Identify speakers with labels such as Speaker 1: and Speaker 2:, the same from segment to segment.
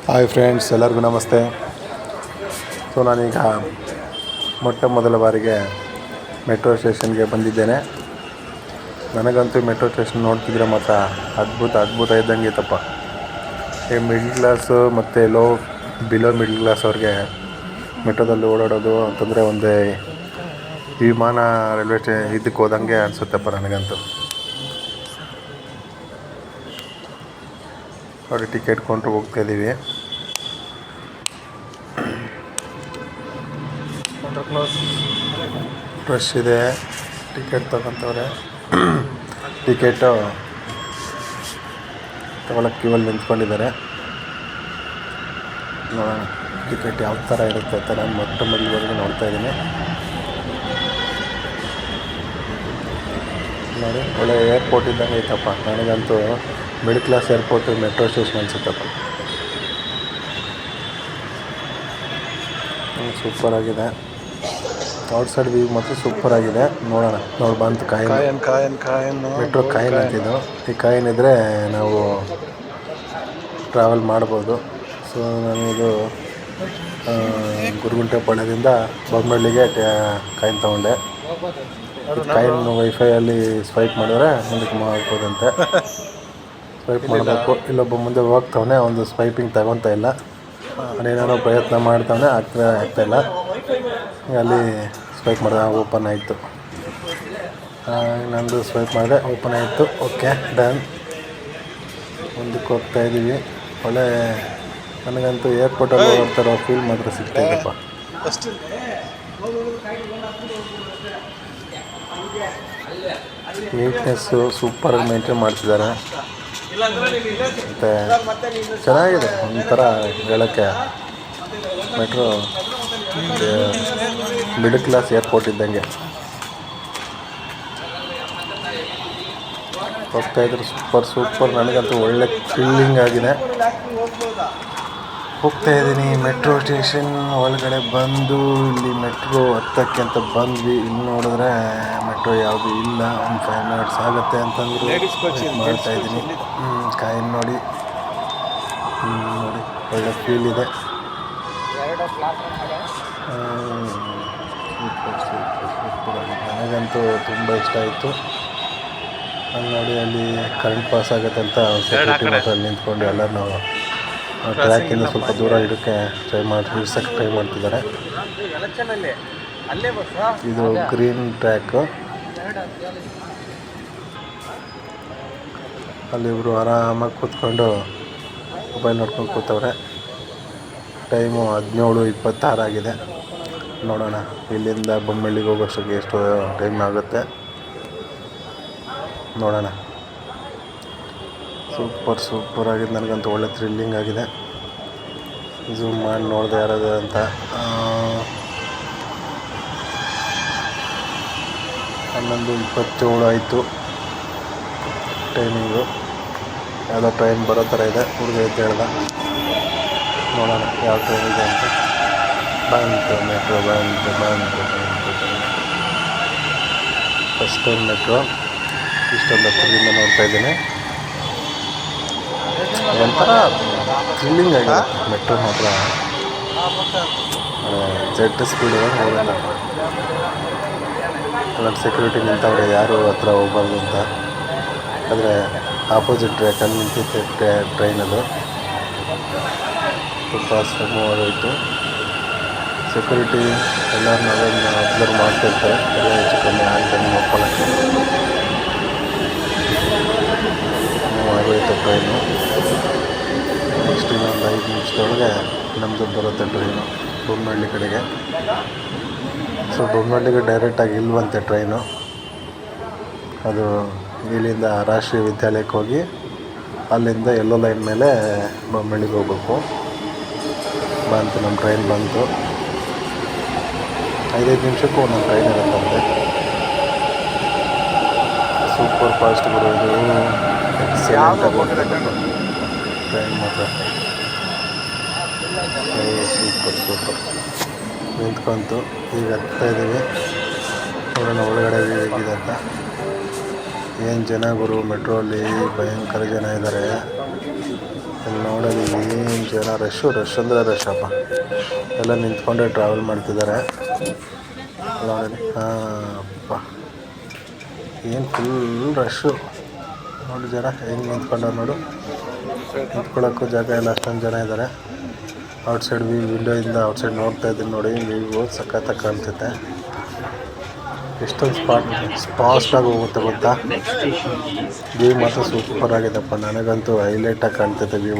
Speaker 1: Hi friends, ಎಲ್ಲರಿಗೂ ನಮಸ್ತೆ. So ನಾನೀಗ ಮೊದಲ ಬಾರಿಗೆ ಮೆಟ್ರೋ ಸ್ಟೇಷನ್ಗೆ ಬಂದಿದ್ದೇನೆ. ನನಗಂತೂ ಮೆಟ್ರೋ ಸ್ಟೇಷನ್ ನೋಡ್ತಿದ್ರೆ ಮಾತ್ರ ಅದ್ಭುತ ಇದ್ದಂಗೆ ಇತ್ತಪ್ಪ. ಈ ಮಿಡ್ಲ್ ಕ್ಲಾಸು ಮತ್ತು ಬಿಲೋ ಮಿಡ್ಲ್ ಕ್ಲಾಸ್ ಅವ್ರಿಗೆ ಮೆಟ್ರೋದಲ್ಲಿ ಓಡಾಡೋದು ಅಂತಂದರೆ ಒಂದೇ ವಿಮಾನ ರೈಲ್ವೆ ಇದಕ್ಕೆ ಹೋದಂಗೆ ಅನಿಸುತ್ತಪ್ಪ ನನಗಂತೂ. ನೋಡಿ, ಟಿಕೆಟ್ ಕೌಂಟ್ರ್ ಹೋಗ್ತಾಯಿದ್ದೀವಿ. ರಶ್ ಇದೆ, ಟಿಕೆಟ್ ತಗೊತವ್ರೆ. ಟಿಕೆಟು ತಗೊಳಕ್ಕೆ ಕ್ಯೂವಲ್ಲಿ ನಿಂತ್ಕೊಂಡಿದ್ದಾರೆ. ನೋಡೋಣ ಟಿಕೆಟ್ ಯಾವ ಥರ ಇರುತ್ತೆ ಅಂತ ನಾನು ಮೊದಲಿಗೆ ನೋಡ್ತಾ ಇದ್ದೀನಿ. ನೋಡಿ, ಒಳ್ಳೆ ಏರ್ಪೋರ್ಟ್ ಇದ್ದಂಗೆ ಐತಪ್ಪ. ನನಗಂತೂ middle class airport metro station ಅನಿಸುತ್ತಪ್ಪ. ಸೂಪರಾಗಿದೆ. ಔಟ್ ಸೈಡ್ ವ್ಯೂ ಮಾತ್ರ ಸೂಪರಾಗಿದೆ. ನೋಡೋಣ. ಬಂತು ಕಾಯಿನ್ ಮೆಟ್ರೋ ಕಾಯಿನ್ ಅಂತಿದ್ದು. ಈ ಕಾಯಿನ್ ಇದ್ದರೆ ನಾವು ಟ್ರಾವೆಲ್ ಮಾಡ್ಬೋದು. ಸೊ ನಾನಿದು ಗುರುಗುಂಟೆಪಾಳ್ಯದಿಂದ ಬೊಮ್ಮನಹಳ್ಳಿಗೆ ಕಾಯಿನ್ ತೊಗೊಂಡೆ. ಕಾಯಿನ್ ವೈಫೈಯಲ್ಲಿ ಸ್ವೈಪ್ ಮಾಡಿದ್ರೆ ಮುಂದಕ್ಕೆ ಮಾಡ್ಬೋದಂತೆ. ಸ್ವೈಪ್ ಮಾಡಬೇಕು. ಇಲ್ಲೊಬ್ಬ ಮುಂದೆ ಹೋಗ್ತವನೆ, ಒಂದು ಸ್ವೈಪಿಂಗ್ ತಗೊತಾ ಇಲ್ಲ. ಅದೇನೋ ಪ್ರಯತ್ನ ಮಾಡ್ತಾನೆ, ಆಗ್ತಾಯಿಲ್ಲ. ಅಲ್ಲಿ ಸ್ವೈಪ್ ಮಾಡಿದೆ, ಓಪನ್ ಆಯಿತು. ನಂದು ಸ್ವೈಪ್ ಮಾಡಿದೆ, ಓಪನ್ ಆಯಿತು. Okay, done. ಮುಂದಕ್ಕೆ ಹೋಗ್ತಾಯಿದ್ದೀವಿ. ಒಳ್ಳೆ ನನಗಂತೂ ಏರ್ಪೋರ್ಟಲ್ಲಿ ಹೋಗ್ತಾರೋ ಫೀಲ್ ಮಾತ್ರ ಸಿಗ್ತಾಯಿದ್ದಪ್ಪ. ನೀಟ್ನೆಸ್ಸು ಸೂಪರಾಗಿ ಮೇಂಟೈನ್ ಮಾಡ್ತಿದ್ದಾರೆ. ಮತ್ತು ಚೆನ್ನಾಗಿದೆ. ಒಂಥರ ಹೇಳೋಕ್ಕೆ ಮೆಟ್ರೋ ಮಿಡಲ್ ಕ್ಲಾಸ್ ಏರ್ಪೋರ್ಟ್ ಇದ್ದಂಗೆ. ಹೋಗ್ತಾಯಿದ್ರು ಸೂಪರ್. ನನಗಂತೂ ಒಳ್ಳೆ ಥ್ರಿಲ್ಲಿಂಗ್ ಆಗಿದೆ. ಹೋಗ್ತಾಯಿದ್ದೀನಿ ಮೆಟ್ರೋ ಸ್ಟೇಷನ್ ಒಳಗಡೆ ಬಂದು. ಇಲ್ಲಿ ಮೆಟ್ರೋ ಹತ್ತಕ್ಕೆ ಅಂತ ಬಂದ್ವಿ. ಇಲ್ಲಿ ನೋಡಿದ್ರೆ ಮೆಟ್ರೋ ಯಾವುದು ಇಲ್ಲ. ಒಂದು 5 ಮಿನಿಟ್ಸ್ ಆಗುತ್ತೆ ಅಂತಂದ್ರು. ಮಾಡ್ತಾಯಿದ್ದೀನಿ. ಕಾಯಿನ್ ನೋಡಿ, ಒಳ್ಳೆ ಫೀಲ್ ಇದೆ. ಸೂಪರ್ ಆಗಿದೆ. ನನಗಂತೂ ತುಂಬ ಇಷ್ಟ ಆಯಿತು. ಅಲ್ಲಿ ನೋಡಿ, ಅಲ್ಲಿ ಕರೆಂಟ್ ಪಾಸ್ ಆಗುತ್ತೆ ಅಂತ ಸೆಕ್ಯೂರಿಟಿ ಮಾತ್ರ ನಿಂತ್ಕೊಂಡು ಎಲ್ಲರೂ ನಾವು ಟ್ರ್ಯಾಕಿಂದ ಸ್ವಲ್ಪ ದೂರ ಇಳಿಸೋಕ್ಕೆ ಟ್ರೈ ಮಾಡ್ತಿದ್ದಾರೆ. ಇದು ಗ್ರೀನ್ ಟ್ರ್ಯಾಕು. ಅಲ್ಲಿಬ್ರು ಆರಾಮಾಗಿ ಕೂತ್ಕೊಂಡು ಮೊಬೈಲ್ ನೋಡ್ಕೊಂಡು ಕೂತವ್ರೆ. ಟೈಮು 17:26 ಆಗಿದೆ. ನೋಡೋಣ ಇಲ್ಲಿಂದ ಬೊಮ್ಮನಹಳ್ಳಿಗೆ ಹೋಗೋಷ್ಟಕ್ಕೆ ಎಷ್ಟು ಟೈಮ್ ಆಗುತ್ತೆ ನೋಡೋಣ. ಸೂಪರ್ ಆಗಿದೆ. ನನಗಂತೂ ಒಳ್ಳೆ ಥ್ರಿಲ್ಲಿಂಗ್ ಆಗಿದೆ. ಝೂಮ್ ಮಾಡಿ ನೋಡಿದೆ ಯಾರಾದ್ರು ಅಂತ. 11:27 ಆಯಿತು ಟೈಮಿಂಗು. ಯಾವುದೋ ಟ್ರೈನ್ ಬರೋ ಥರ ಇದೆ. ಹುಡುಗ ಅಂತ ಹೇಳ್ದ. ನೋಡೋಣ ಯಾವ ಟ್ರೈನ್ ಇದೆ ಅಂತ. ಬಂತು ಮೆಟ್ರೋ. ಫಸ್ಟ್ ಟೈಮ್ ಮೆಟ್ರೋ ಇಷ್ಟೊಂದು ಹತ್ತಿರದಿಂದ ನೋಡ್ತಾ ಇದ್ದೀನಿ. ಒಂಥರ ಥ್ರಿಲ್ಲಿಂಗ್ ಆಗಿದೆ ಮೆಟ್ರೋ ಮಾತ್ರ. ಜೆಟ್ ಸ್ಪೀಡ್ ಹೋಗುತ್ತೆ. ಅಲ್ಲೊಂದು ಸೆಕ್ಯೂರಿಟಿ ನಿಂತವ್ರೆ, ಯಾರು ಹತ್ರ ಹೋಗ್ಬಾರ್ದು ಅಂತ. ಆದರೆ ಆಪೋಸಿಟ್ ಟ್ರ್ಯಾಕಲ್ಲಿ ನಿಂತಿತ್ತು ಟ್ರೈನದು. ತುಂಬ ಮೂವ್ ಆಗೋಯಿತು. ಸೆಕ್ಯೂರಿಟಿ ಎಲ್ಲರನ್ನ ಅದನ್ನು ಅಬ್ಸರ್ವ್ ಮಾಡ್ತಿರ್ತಾರೆ. ಎಲ್ಲ ಹೆಚ್ಚು ಕಮ್ಮಿ ಆಗ್ತಾನೆ ನೋಡ್ಕೊಳ್ಳೋಕ್ಕೆ. ಆಗೋಯ್ತು ಟ್ರೈನು. ನೆಕ್ಸ್ಟ್ ಇನ್ನೊಂದು 5 ನಿಮಿಷದೊಳಗೆ ನಮ್ಮದು ಬರುತ್ತೆ ಟ್ರೈನು ಬೊಮ್ಮನಹಳ್ಳಿ ಕಡೆಗೆ. ಸೊ ಬೊಮ್ಮನಹಳ್ಳಿಗೆ ಡೈರೆಕ್ಟಾಗಿ ಇಲ್ವಂತೆ ಟ್ರೈನು. ಅದು ಇಲ್ಲಿಂದ ರಾಷ್ಟ್ರೀಯ ವಿದ್ಯಾಲಯಕ್ಕೆ ಹೋಗಿ ಅಲ್ಲಿಂದ ಎಲ್ಲೋ ಲೈನ್ ಮೇಲೆ ಬೊಮ್ಮನಹಳ್ಳಿಗೆ ಹೋಗ್ಬೇಕು. ಬಂತು, ನಮ್ಮ ಟ್ರೈನ್ ಬಂತು. 5 ನಿಮಿಷಕ್ಕೂ ಒಂದೊಂದು ಟ್ರೈನ್ ಇರುತ್ತಂತೆ. ಸೂಪರ್ ಫಾಸ್ಟ್ ಬರೋದು. ಎಕ್ಸಲೆಂಟಾಗಿ ಹೋಗ್ತದೆ ಟ್ರೈನ್ ಮಾತ್ರ. ಸೂಪರ್ ನಿಂತ್ಕೊಂತು. ಈಗ ಹತ್ತಾಯಿದ್ದೀವಿ. ನೋಡೋಣ ಒಳಗಡೆ ಹೇಗಿದೆ ಅಂತ. ಏನು ಜನ ಗುರು, ಮೆಟ್ರೋಲ್ಲಿ ಭಯಂಕರ ಜನ ಇದ್ದಾರೆ. ಅಲ್ಲಿ ನೋಡೋದು ಏನು ಜನ ರಶ್ ಅಂದರೆ ರಶ್ ಅಪ್ಪ. ಎಲ್ಲ ನಿಂತ್ಕೊಂಡೆ ಟ್ರಾವೆಲ್ ಮಾಡ್ತಿದ್ದಾರೆ. ನೋಡಿ ಅಪ್ಪ ಏನು ಫುಲ್ ರಶ್ಶು. ನೋಡಿ ಜನ ಹೆಂಗೆ ನಿಂತ್ಕೊಂಡವ್ರು ನೋಡು. ನಿಂತ್ಕೊಳ್ಳೋಕ್ಕೂ ಜಾಗ ಇಲ್ಲ, ಅಷ್ಟೊಂದು ಜನ ಇದ್ದಾರೆ. ಔಟ್ಸೈಡ್ ವಿಂಡೋಯಿಂದ ಔಟ್ಸೈಡ್ ನೋಡ್ತಾ ಇದ್ದೀನಿ ನೋಡಿ. ವ್ಯೂ ಸಖತ್ತಾಗಿ ಕಾಣ್ತೈತೆ. ಎಷ್ಟೊಂದು ಫಾಸ್ಟಾಗಿ ಹೋಗುತ್ತೆ ಗೊತ್ತಾ. ವ್ಯೂ ಮಾತ್ರ ಸೂಪರ್ ಆಗಿದೆಪ್ಪ. ನನಗಂತೂ ಹೈಲೈಟಾಗಿ ಕಾಣ್ತೈತೆ ವ್ಯೂ.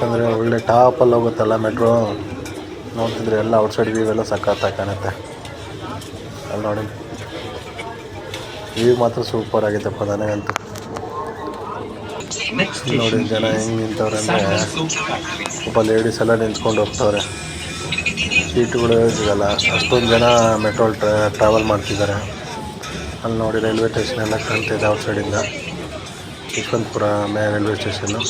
Speaker 1: ಅಂದರೆ ಒಳ್ಳೆ ಟಾಪಲ್ಲಿ ಹೋಗುತ್ತಲ್ಲ ಮೆಟ್ರೋ. ನೋಡ್ತಿದ್ರೆ ಎಲ್ಲ ಔಟ್ಸೈಡ್ ವ್ಯೂ ಎಲ್ಲ ಸಖತ್ತಾಗಿ ಕಾಣುತ್ತೆ. ಅಲ್ಲಿ ನೋಡಿ ವ್ಯೂ ಮಾತ್ರ ಸೂಪರ್ ಆಗಿದೆಪ್ಪ ನನಗಂತೂ. ನೋಡಿ ಜನ ಹೆಂಗೆ ನಿಂತವ್ರೆ ಅಂದರೆ ಸ್ವಲ್ಪ ಲೇಡೀಸ್ ಎಲ್ಲ ನಿಂತ್ಕೊಂಡು ಹೋಗ್ತವ್ರೆ. ಸೀಟುಗಳು ಸಿಗಲ್ಲ, ಅಷ್ಟೊಂದು ಜನ ಮೆಟ್ರೋಲ್ ಟ್ರಾವೆಲ್ ಮಾಡ್ತಿದ್ದಾರೆ. ಅಲ್ಲಿ ನೋಡಿ ರೈಲ್ವೆ ಸ್ಟೇಷನ್ ಎಲ್ಲ ಕಾಣ್ತಿದೆ ಔಟ್ಸೈಡಿಂದ. Yeshwanthpur railway station.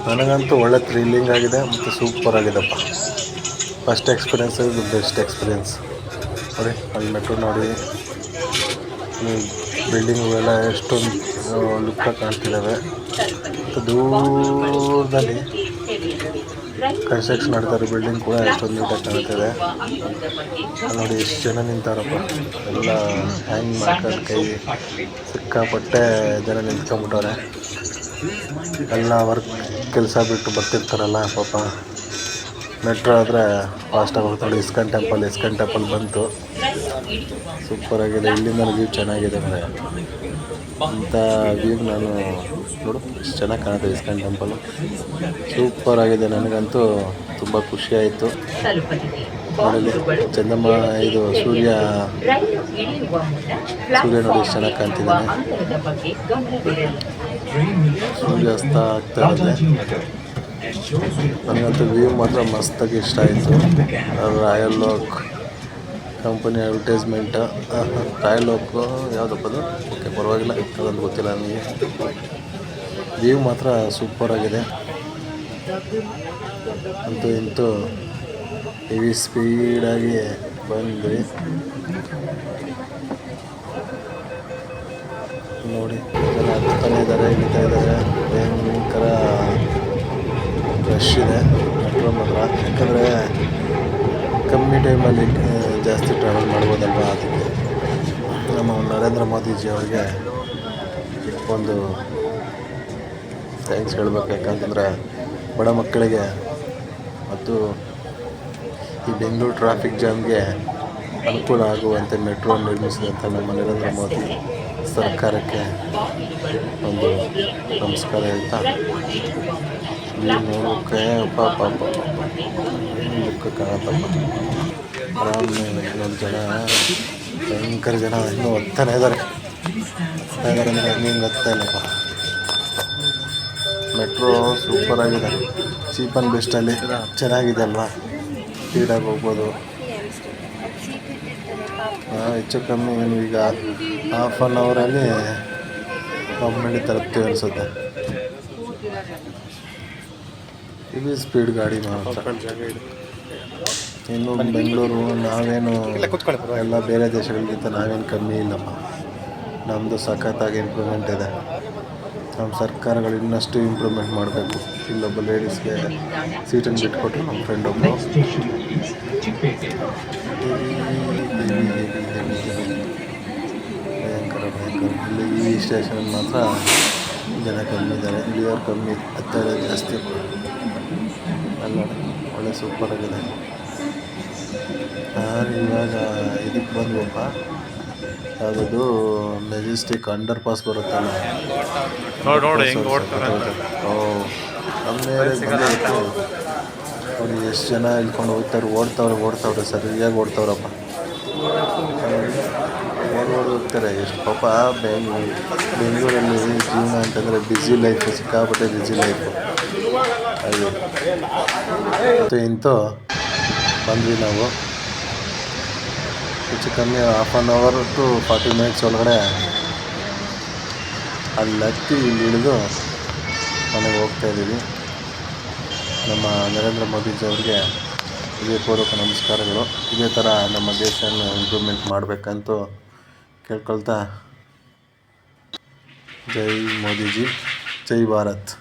Speaker 1: ನನಗಂತೂ ಒಳ್ಳೆ ಥ್ರಿಲ್ಲಿಂಗ್ ಆಗಿದೆ ಮತ್ತು ಸೂಪರ್ ಆಗಿದೆಪ್ಪ. ಫಸ್ಟ್ ಎಕ್ಸ್ಪೀರಿಯೆನ್ಸ್ ಇದು ಬೆಸ್ಟ್ ಎಕ್ಸ್ಪೀರಿಯೆನ್ಸ್. ನೋಡಿ ಅಲ್ಲಿ ಮೆಟ್ರೋ ನೋಡಿ, ಬಿಲ್ಡಿಂಗುಗಳೆಲ್ಲ ಎಷ್ಟೊಂದು ಲುಕ್ಕಾಗಿ ಕಾಣ್ತಿದ್ದಾವೆ. ಮತ್ತು ದೂರದಲ್ಲಿ ಕನ್ಸ್ಟ್ರಕ್ಷನ್ ಮಾಡ್ತಾರೆ ಬಿಲ್ಡಿಂಗ್ ಕೂಡ ಎಷ್ಟೊಂದು ನೀಟಾಗಿ ಕಾಣ್ತಿದೆ. ನೋಡಿ ಎಷ್ಟು ಜನ ನಿಂತಾರಪ್ಪ. ಎಲ್ಲ ಹ್ಯಾಂಗ್ ಮಾಡ್ಕೊಂಡು ಕೈ ಸಿಕ್ಕಾಪಟ್ಟೆ ಜನ ನಿಂತ್ಕೊಂಡ್ಬಿಟ್ಟವ್ರೆ. ಎಲ್ಲ ವರ್ಕ್ ಕೆಲಸ ಬಿಟ್ಟು ಬರ್ತಿರ್ತಾರಲ್ಲ ಪಾಪ. ಮೆಟ್ರೋ ಆದರೆ ಫಾಸ್ಟಾಗಿ ಹೋಗ್ತಾರೆ. ಇಸ್ಕಾನ್ ಟೆಂಪಲ್ ಬಂತು. ಸೂಪರಾಗಿದೆ. ಇಲ್ಲಿಂದ ವ್ಯೂ ಚೆನ್ನಾಗಿದೆ ಮರೆ. ಅಂಥ ವ್ಯೂ ನಾನು ನೋಡು ಎಷ್ಟು ಚೆನ್ನಾಗಿ ಕಾಣುತ್ತೆ. ಇಸ್ಕಾನ್ ಟೆಂಪಲು ಸೂಪರಾಗಿದೆ. ನನಗಂತೂ ತುಂಬ ಖುಷಿಯಾಯಿತು. ನೋಡಲಿ ಚಂದಮ್ಮ ಇದು ಸೂರ್ಯ ನೋಡಿ ಎಷ್ಟು ಚೆನ್ನಾಗಿ ಕಾಣ್ತಿದ್ದಾನೆ. ಸೂರ್ಯಾಸ್ತ ಆಗ್ತಾ ಇರುತ್ತೆ. ನನಗಂತೂ ವ್ಯೂ ಮಾತ್ರ ಮಸ್ತಾಗಿ ಇಷ್ಟ ಆಯಿತು. Royal oak company advertisement. Royal oak ಯಾವುದಪ್ಪದು? ಓಕೆ ಪರವಾಗಿಲ್ಲ, ಅದೊಂದು ಗೊತ್ತಿಲ್ಲ ನನಗೆ. ವ್ಯೂ ಮಾತ್ರ ಸೂಪರಾಗಿದೆ. ಅಂತೂ ಇಂತೂ ಹೆವಿ ಸ್ಪೀಡಾಗಿ ಬಂದ್ವಿ. ನೋಡಿ ಜನ ಹತ್ತಾನೆ ಇದ್ದಾರೆ, ಇಳಿತಾ ಇದ್ದಾರೆ. ಭಯಂಕರ ರಶ್ ಇದೆ ಮೆಟ್ರೋ ಮಾತ್ರ. ಯಾಕಂದರೆ ಕಮ್ಮಿ ಟೈಮಲ್ಲಿ ಜಾಸ್ತಿ ಟ್ರಾವೆಲ್ ಮಾಡ್ಬೋದಲ್ವ. ಅದಕ್ಕೆ ನಮ್ಮ ನರೇಂದ್ರ ಮೋದಿಜಿ ಅವ್ರಿಗೆ ಒಂದು ಥ್ಯಾಂಕ್ಸ್ ಹೇಳಬೇಕು. ಯಾಕಂತಂದರೆ ಬಡ ಮಕ್ಕಳಿಗೆ ಮತ್ತು ಈ ಬೆಂಗಳೂರು ಟ್ರಾಫಿಕ್ ಜಾಮ್ಗೆ ಅನುಕೂಲ ಆಗುವಂತೆ ಮೆಟ್ರೋ ನಿರ್ಮಿಸಿದಂಥ ನಮ್ಮ ನರೇಂದ್ರ ಮೋದಿ ಸರ್ಕಾರಕ್ಕೆ ಒಂದು ನಮಸ್ಕಾರ ಹೇಳ್ತಾ, ನೋಡೋಕ್ಕೆ ಪಾಪ ಲುಕ್ ಕಾಣತ್ತಪ್ಪ. ಆರಾಮ ಇನ್ನೊಂದು ಜನ ಭಯಂಕರ ಜನ ಇನ್ನೂ ಹೋಗ್ತಾನೆ ಇದ್ದಾರೆ ಅಂದರೆ ಹಿಂಗೆ ಹೋಗ್ತಾ ಇಲ್ಲಪ್ಪ. ಮೆಟ್ರೋ ಸೂಪರಾಗಿದೆ. ಚೀಪ್ ಆ್ಯಂಡ್ ಬೆಸ್ಟಲ್ಲಿ ಚೆನ್ನಾಗಿದೆ ಅಲ್ವಾ. ಸ್ಪೀಡಾಗಿ ಹೋಗ್ಬೋದು. ಹೆಚ್ಚು ಕಮ್ಮಿ ಏನು ಈಗ ಹಾಫ್ ಆನ್ ಅವರಲ್ಲಿ ಒಮ್ಮೆ ತಲುಪ್ತೀವಿ ಅನಿಸುತ್ತೆ. ಇದು ಸ್ಪೀಡ್ ಗಾಡಿ ಮಾತ್ರ. ಇನ್ನು ಬೆಂಗಳೂರು ನಾವೇನು ಎಲ್ಲ ಬೇರೆ ದೇಶಗಳಿಗಿಂತ ನಾವೇನು ಕಮ್ಮಿ ಇಲ್ಲಪ್ಪ. ನಮ್ಮದು ಸಖತ್ತಾಗಿ ಇಂಪ್ರೂವ್ಮೆಂಟ್ ಇದೆ. ನಮ್ಮ ಸರ್ಕಾರಗಳು ಇನ್ನಷ್ಟು ಇಂಪ್ರೂವ್ಮೆಂಟ್ ಮಾಡಬೇಕು. ಇಲ್ಲೊಬ್ಬ ಲೇಡೀಸ್ಗೆ ಸೀಟನ್ನು ಬಿಟ್ಕೊಟ್ರು ನಮ್ಮ ಫ್ರೆಂಡ್ ಒಬ್ಬರು. ಭಯಂಕರ ಇಲ್ಲಿ ಈ ಸ್ಟೇಷನಲ್ಲಿ ಮಾತ್ರ ಜನ ಕಮ್ಮಿ ಇದ್ದಾರೆ. ಇಳಿಯೋರು ಕಮ್ಮಿ, ಹತ್ತೋರು ಜಾಸ್ತಿ. ಅಲ್ಲ ಒಳ್ಳೆ ಸೂಪರಾಗಿದೆ. ಇವಾಗ ಇದಕ್ಕೆ ಬಂದ್ವಪ್ಪ, ಯಾವುದದು ಮೆಜೆಸ್ಟಿಕ್ ಅಂಡರ್ ಪಾಸ್ ಬರುತ್ತಲ್ಲ. ನೋಡಿ ಎಷ್ಟು ಜನ ಇಳ್ಕೊಂಡು ಓಡ್ತಾವ್ರೆ ಸರಿಯಾಗಿ ಓಡ್ತಾವ್ರಪ್ಪ. ಹೋಗ್ತಾರೆ ಎಷ್ಟು ಪಾಪ. ಬೆಂಗಳೂರಲ್ಲಿ ಜೀವನ ಅಂತಂದರೆ ಬ್ಯುಸಿ ಲೈಫು, ಸಿಕ್ಕಾಪಟ್ಟೆ ಬ್ಯುಸಿ ಲೈಫು. ಹಾಗೆ ಇಂತೂ ಬಂದ್ವಿ ನಾವು. ಹೆಚ್ಚು ಕಮ್ಮಿ half an hour to 40 minutes ಒಳಗಡೆ ಅಲ್ಲಿ ಹತ್ತಿ ಇಲ್ಲಿ ಇಳಿದು ಮನೆಗೆ ಹೋಗ್ತಾಯಿದ್ದೀವಿ. ನಮ್ಮ ನರೇಂದ್ರ ಮೋದಿಜಿ ಅವ್ರಿಗೆ ಹೃದಯಪೂರ್ವಕ ನಮಸ್ಕಾರಗಳು. ಇದೇ ಥರ ನಮ್ಮ ದೇಶನ ಇಂಪ್ರೂವ್ಮೆಂಟ್ ಮಾಡಬೇಕಂತೂ ಕೇಳ್ಕೊಳ್ತಾ, ಜೈ ಮೋದಿಜಿ, ಜೈ ಭಾರತ್.